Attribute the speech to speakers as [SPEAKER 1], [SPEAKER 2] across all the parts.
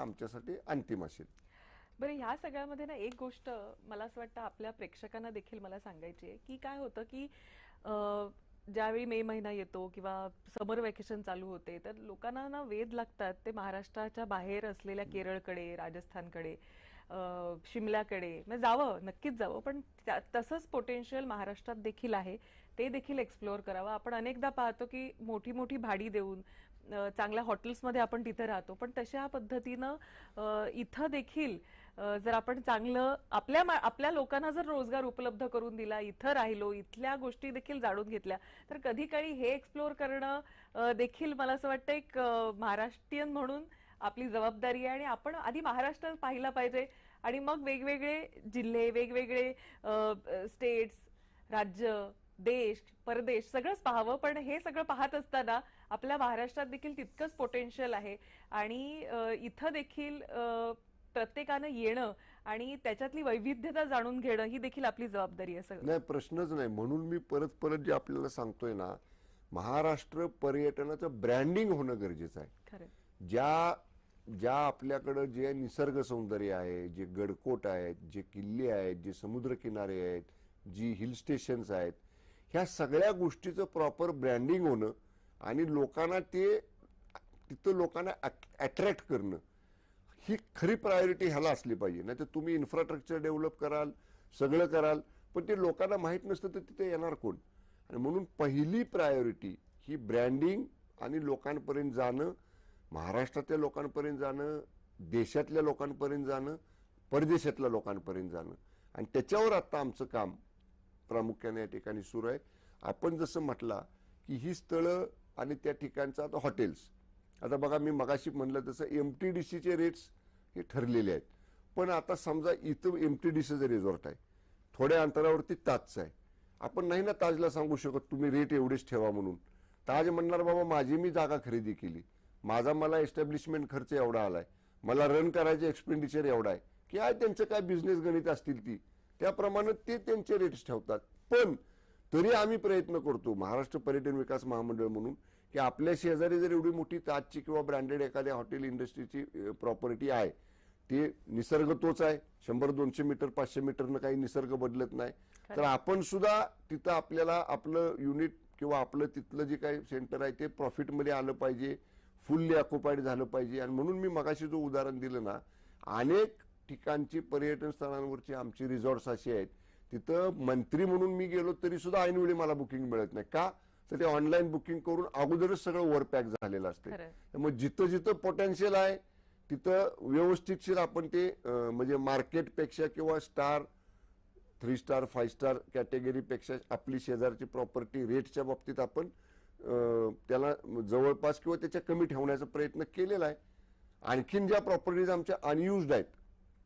[SPEAKER 1] आमच्यासाठी अंतिम असेल.
[SPEAKER 2] बरं, ह्या सगळ्यामध्ये ना एक गोष्ट मला असं वाटतं आपल्या प्रेक्षकांना देखील मला सांगायची आहे, की काय होतं की ज्यावेळी मे महिना येतो किंवा समर वेकेशन चालू होते, तर लोकांना ना वेध लागतात ते महाराष्ट्राच्या बाहेर असलेल्या केरळकडे, राजस्थानकडे, शिमल्याकडे म्हणजे जावं, नक्कीच जावं, पण तसंच पोटेन्शियल महाराष्ट्रात देखील आहे, ते देखील एक्सप्लोअर करावं. आपण अनेकदा पाहतो की मोठी मोठी भाडी देऊन चांगल्या हॉटेल्समध्ये आपण तिथे राहतो, पण तशा पद्धतीनं इथं देखील जर आपण चांगलं आपल्या लोकांना जर रोजगार उपलब्ध करून दिला, इथं राहिलो, इथल्या गोष्टी देखील जाणून घेतल्या, तर कधी काळी हे एक्सप्लोअर करणं देखील मला असं वाटतं एक महाराष्ट्रीयन म्हणून आपली जबाबदारी आहे. आणि आपण आधी महाराष्ट्र पाहिला पाहिजे आणि मग वेगवेगळे जिल्हे, वेगवेगळे स्टेट्स, राज्य, देश, परदेश सगळंच पाहावं. पण हे सगळं पाहत असताना आपल्या महाराष्ट्रात देखील तितकंच पोटेन्शियल आहे आणि इथं देखील प्रत्येकानं येणं आणि त्याच्यातली वैविध्यता जाणून घेणं ही देखील आपली जबाबदारी आहे.
[SPEAKER 1] नाही, प्रश्नच नाही. म्हणून मी परत परत जे आपल्याला सांगतोय ना, महाराष्ट्र पर्यटनाचं ब्रँडिंग होणं गरजेचं आहे.
[SPEAKER 2] खरं.
[SPEAKER 1] ज्या ज्या आपल्याकडं जे निसर्ग सौंदर्य आहे, जे गडकोट आहेत, जे किल्ले आहेत, जे समुद्रकिनारे आहेत, जी हिल स्टेशन्स आहेत, ह्या सगळ्या गोष्टीचं प्रॉपर ब्रँडिंग होणं आणि लोकांना तिथं लोकांना अट्रॅक्ट करणं, ही खरी प्रायोरिटी ह्याला असली पाहिजे. नाही तर तुम्ही इन्फ्रास्ट्रक्चर डेव्हलप कराल, सगळं कराल, पण ते लोकांना माहीत नसतं तर तिथे येणार कोण. आणि म्हणून पहिली प्रायोरिटी ही ब्रँडिंग आणि लोकांपर्यंत जाणं, महाराष्ट्रातल्या लोकांपर्यंत जाणं, देशातल्या लोकांपर्यंत जाणं, परदेशातल्या लोकांपर्यंत जाणं. आणि त्याच्यावर आता आमचं काम प्रामुख्याने या ठिकाणी सुरू आहे. आपण जसं म्हटला की ही स्थळं आणि त्या ठिकाणचं आता हॉटेल्स, आता बघा मी मगाशी म्हणलं तसं MTDCचे रेट्स हे ठरलेले आहेत. पण आता समजा इथं MTDCचं रिसॉर्ट आहे, थोड्या अंतरावरती ताजचं आहे. आपण नाही ना ताजला सांगू शकत तुम्ही रेट एवढेच ठेवा म्हणून. ताज म्हणणार बाबा माझी मी जागा खरेदी केली, मला एस्टॅब्लिशमेंट खर्च एवढा आलाय, मला रन करायचे एक्सपेंडिचर एवढा आहे, की आहे त्यांचं काय बिझनेस गणित असतील ती त्याप्रमाणे ते त्यांचे रेट्स ठेवतात. पण तरी आम्ही प्रयत्न करतो महाराष्ट्र पर्यटन विकास महामंडळ म्हणून की आपल्या शेजारी जर एवढी मोठी ताजची किंवा ब्रँडेड एखाद्या हॉटेल इंडस्ट्रीची प्रॉपर्टी आहे, ते निसर्ग तोच आहे, 100-200 मीटर 500 मीटरनं काही निसर्ग बदलत नाही, तर आपण सुद्धा तिथं आपल्याला आपलं युनिट किंवा आपलं तिथलं जे काही सेंटर आहे ते प्रॉफिटमध्ये आलं पाहिजे, फुल्ली ऑक्युपाईड झालं पाहिजे. आणि म्हणून मी मगाशी जो उदाहरण दिलं ना, अनेक ठिकाणची पर्यटन स्थळांवरची आमची रिसॉर्ट्स अशी आहेत, तिथं मंत्री म्हणून मी गेलो तरी सुद्धा ऐनवेळी मला बुकिंग मिळत नाही. का? तर ते ऑनलाईन बुकिंग करून अगोदरच सगळं ओव्हरपॅक झालेलं असते. त्यामुळे जिथं जिथं पोटेन्शियल आहे तिथं व्यवस्थितशीर आपण ते म्हणजे मार्केटपेक्षा किंवा स्टार 3 स्टार 5 स्टार कॅटेगरीपेक्षा आपली शेजारची प्रॉपर्टी रेटच्या बाबतीत आपण त्याला जवळपास किंवा त्याच्या कमी ठेवण्याचा प्रयत्न केलेला आहे. आणखीन ज्या प्रॉपर्टीज आमच्या अनयुज्ड आहेत,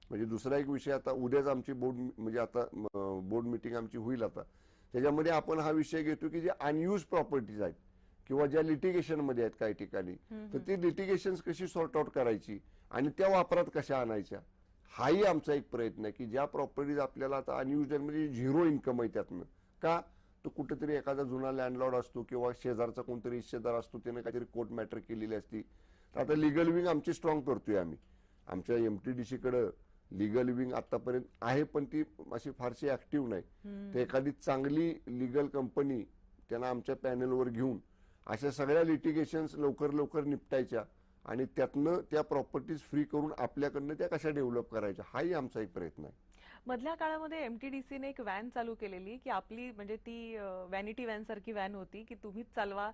[SPEAKER 1] म्हणजे दुसरा एक विषय, आता उद्याच आमची म्हणजे आता बोर्ड मीटिंग आमची होईल, आता त्याच्यामध्ये आपण हा विषय घेतो की जे अनयुज प्रॉपर्टीज आहेत किंवा ज्या लिटिगेशन मध्ये आहेत काही ठिकाणी, तर ती लिटिगेशन कशी सॉर्ट आउट करायची आणि त्या वापरात कशा आणायच्या, हाही आमचा एक प्रयत्न आहे. की ज्या प्रॉपर्टीज आपल्याला आता अनयुज म्हणजे झिरो इन्कम आहे त्यातनं, का तो कुठेतरी एखादा जुना लँडलॉर्ड असतो किंवा शेजारचा कोणतरी हिस्सेदार असतो, त्याने काहीतरी कोर्ट मॅटर केलेली असती. तर आता लिगल विंग आमची स्ट्रॉंग करतोय आम्ही. आमच्या MTDC लिगल विंग आतापर्यंत आहे, पण ती अशी फारशी ऍक्टिव्ह नाही. तर एखादी चांगली लिगल कंपनी त्यांना आमच्या पॅनलवर घेऊन अशा सगळ्या लिटिगेशन्स लवकर लवकर निपटायच्या आणि त्यातनं त्या प्रॉपर्टीज फ्री करून आपल्याकडनं त्या कशा डेव्हलप करायच्या, हाही आमचा एक प्रयत्न आहे.
[SPEAKER 2] मधल्या काळामध्ये MTDCने एक व्हॅन चालू केलेली की आपली म्हणजे ती व्हॅनिटी व्हॅन सारखी व्हॅन होती की तुम्हीच चालवा,